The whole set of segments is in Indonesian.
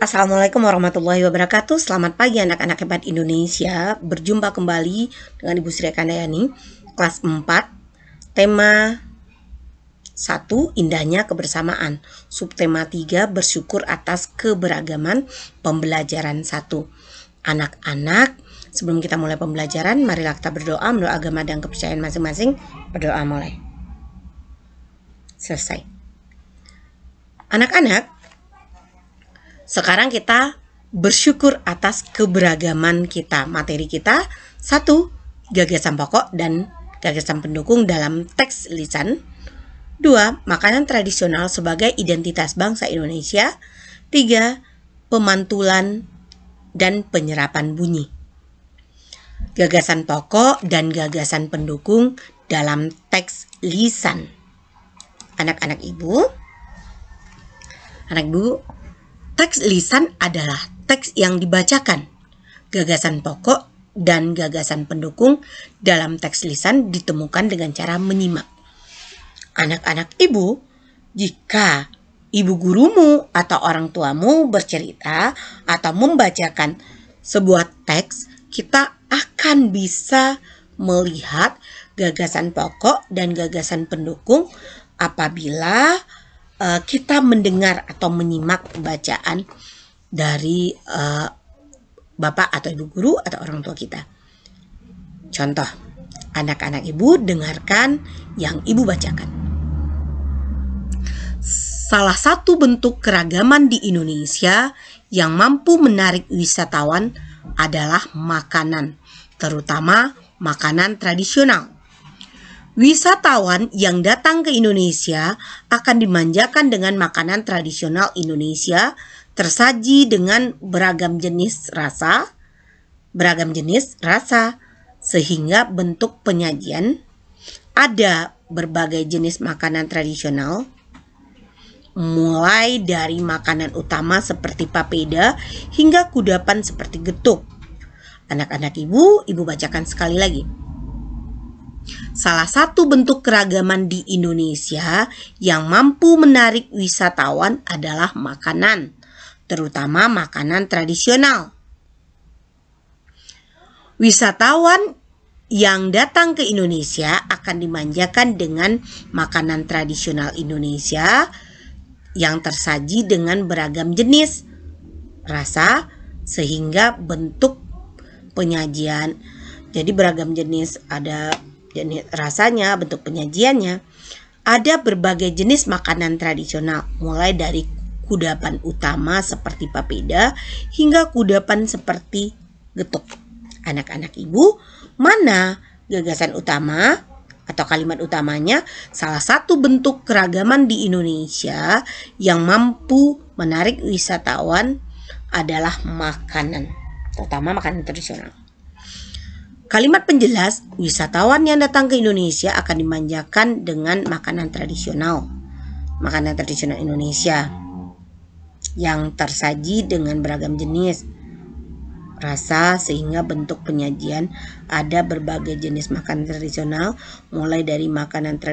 Assalamualaikum warahmatullahi wabarakatuh. Selamat pagi anak-anak hebat Indonesia. Berjumpa kembali dengan Ibu Sri Kandayani, kelas 4, tema 1, indahnya kebersamaan. Subtema 3, bersyukur atas keberagaman pembelajaran 1. Anak-anak, sebelum kita mulai pembelajaran, marilah kita berdoa menurut agama dan kepercayaan masing-masing. Berdoa mulai. Selesai. Anak-anak, sekarang kita bersyukur atas keberagaman kita. Materi kita 1. Gagasan pokok dan gagasan pendukung dalam teks lisan. 2. Makanan tradisional sebagai identitas bangsa Indonesia. 3. Pemantulan dan penyerapan bunyi. Gagasan pokok dan gagasan pendukung dalam teks lisan. Anak-anak ibu, teks lisan adalah teks yang dibacakan. Gagasan pokok dan gagasan pendukung dalam teks lisan ditemukan dengan cara menyimak. Anak-anak ibu, jika ibu gurumu atau orang tuamu bercerita atau membacakan sebuah teks, kita akan bisa melihat gagasan pokok dan gagasan pendukung apabila kita mendengar atau menyimak bacaan dari bapak atau ibu guru atau orang tua kita. Contoh, anak-anak ibu dengarkan yang ibu bacakan. Salah satu bentuk keragaman di Indonesia yang mampu menarik wisatawan adalah makanan, terutama makanan tradisional. Wisatawan yang datang ke Indonesia akan dimanjakan dengan makanan tradisional Indonesia tersaji dengan beragam jenis rasa, sehingga bentuk penyajian ada berbagai jenis makanan tradisional, mulai dari makanan utama seperti papeda hingga kudapan seperti getuk. Anak-anak ibu bacakan sekali lagi. Salah satu bentuk keragaman di Indonesia yang mampu menarik wisatawan adalah makanan, terutama makanan tradisional. Wisatawan yang datang ke Indonesia akan dimanjakan dengan makanan tradisional Indonesia yang tersaji dengan beragam jenis rasa sehingga bentuk penyajian. Jadi beragam jenis, ada jenis rasanya, bentuk penyajiannya. Ada berbagai jenis makanan tradisional, mulai dari kudapan utama seperti papeda hingga kudapan seperti getuk. Anak-anak ibu, mana gagasan utama atau kalimat utamanya? Salah satu bentuk keragaman di Indonesia yang mampu menarik wisatawan adalah makanan, terutama makanan tradisional. Kalimat penjelas, wisatawan yang datang ke Indonesia akan dimanjakan dengan makanan tradisional. Makanan tradisional Indonesia yang tersaji dengan beragam jenis rasa sehingga bentuk penyajian ada berbagai jenis makanan tradisional, mulai dari makanan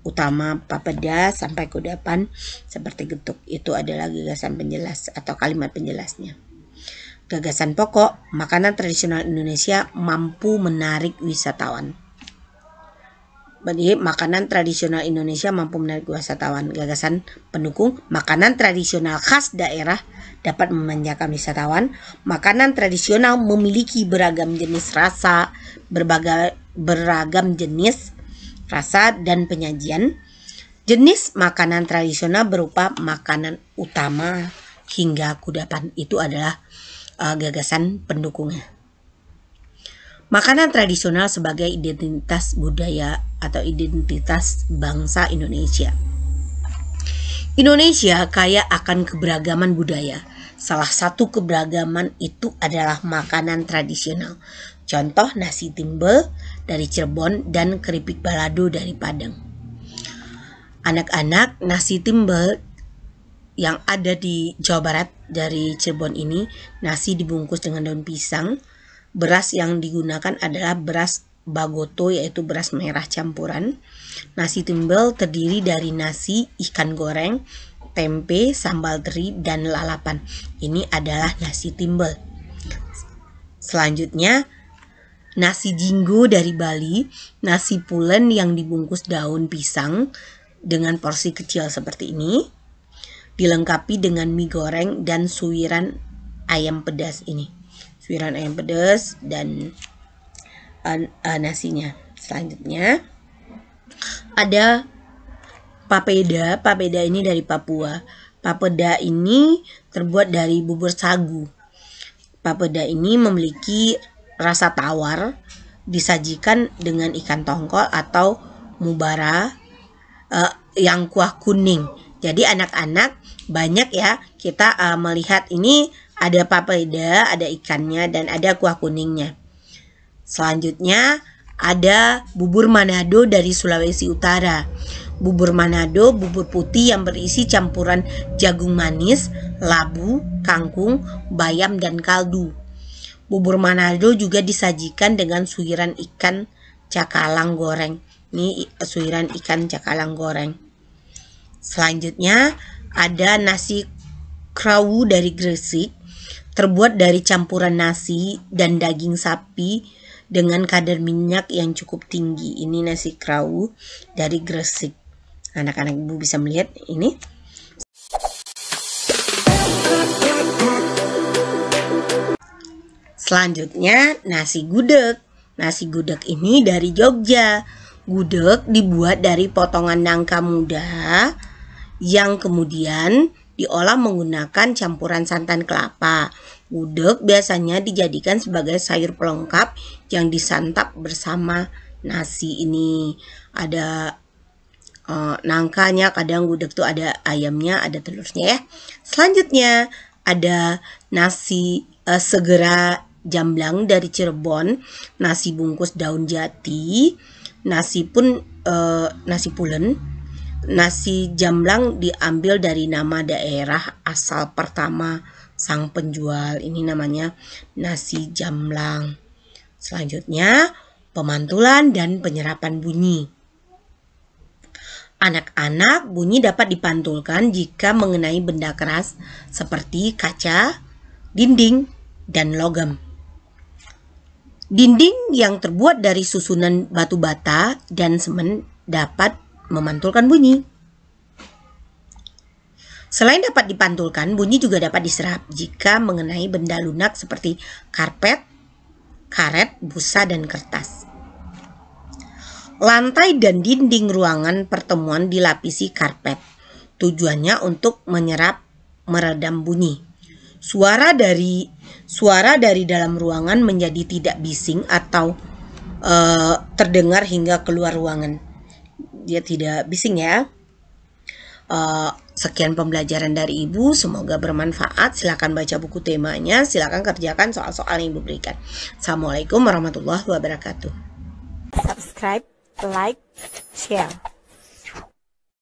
utama papeda sampai kudapan seperti getuk. Itu adalah gagasan penjelas atau kalimat penjelasnya. Gagasan pokok, makanan tradisional Indonesia mampu menarik wisatawan. Jadi makanan tradisional Indonesia mampu menarik wisatawan. Gagasan pendukung, makanan tradisional khas daerah dapat memanjakan wisatawan. Makanan tradisional memiliki beragam jenis rasa, beragam jenis rasa dan penyajian. Jenis makanan tradisional berupa makanan utama hingga kudapan. Itu adalah gagasan pendukungnya. Makanan tradisional sebagai identitas budaya atau identitas bangsa Indonesia. Indonesia kaya akan keberagaman budaya. Salah satu keberagaman itu adalah makanan tradisional. Contoh nasi timbel dari Cirebon dan keripik balado dari Padang. Anak-anak, nasi timbel yang ada di Jawa Barat dari Cirebon ini, nasi dibungkus dengan daun pisang. Beras yang digunakan adalah beras bagoto, yaitu beras merah campuran. Nasi timbel terdiri dari nasi, ikan goreng, tempe, sambal teri, dan lalapan. Ini adalah nasi timbel. Selanjutnya, nasi jinggo dari Bali, nasi pulen yang dibungkus daun pisang dengan porsi kecil seperti ini, dilengkapi dengan mie goreng dan suiran ayam pedas ini. Suiran ayam pedas dan nasinya. Selanjutnya ada papeda. Papeda ini dari Papua. Papeda ini terbuat dari bubur sagu. Papeda ini memiliki rasa tawar, disajikan dengan ikan tongkol atau mubara yang kuah kuning. Jadi anak-anak banyak ya kita melihat ini ada papeda, ada ikannya, dan ada kuah kuningnya. Selanjutnya ada bubur Manado dari Sulawesi Utara. Bubur Manado, bubur putih yang berisi campuran jagung manis, labu, kangkung, bayam, dan kaldu. Bubur Manado juga disajikan dengan suiran ikan cakalang goreng. Ini suiran ikan cakalang goreng. Selanjutnya ada nasi krawu dari Gresik, terbuat dari campuran nasi dan daging sapi dengan kadar minyak yang cukup tinggi. Ini nasi krawu dari Gresik. Anak-anak ibu bisa melihat ini. Selanjutnya nasi gudeg. Nasi gudeg ini dari Jogja. Gudeg dibuat dari potongan nangka muda yang kemudian diolah menggunakan campuran santan kelapa. Gudeg biasanya dijadikan sebagai sayur pelengkap yang disantap bersama nasi ini. Ada nangkanya, kadang gudeg tuh ada ayamnya, ada telurnya ya. Selanjutnya ada nasi segera jamblang dari Cirebon, nasi bungkus daun jati, nasi pulen. Nasi jamblang diambil dari nama daerah asal pertama sang penjual. Ini namanya nasi jamblang. Selanjutnya pemantulan dan penyerapan bunyi. Anak-anak, bunyi dapat dipantulkan jika mengenai benda keras seperti kaca, dinding, dan logam. Dinding yang terbuat dari susunan batu bata dan semen dapat memantulkan bunyi. Selain dapat dipantulkan, bunyi juga dapat diserap jika mengenai benda lunak seperti karpet, karet, busa, dan kertas. Lantai dan dinding ruangan pertemuan dilapisi karpet. Tujuannya untuk meredam bunyi. Suara dari dalam ruangan menjadi tidak bising atau terdengar hingga keluar ruangan. Dia tidak bising ya. Sekian pembelajaran dari Ibu, semoga bermanfaat. Silakan baca buku temanya, silakan kerjakan soal-soal yang Ibu berikan. Assalamualaikum warahmatullahi wabarakatuh. Subscribe, like, share.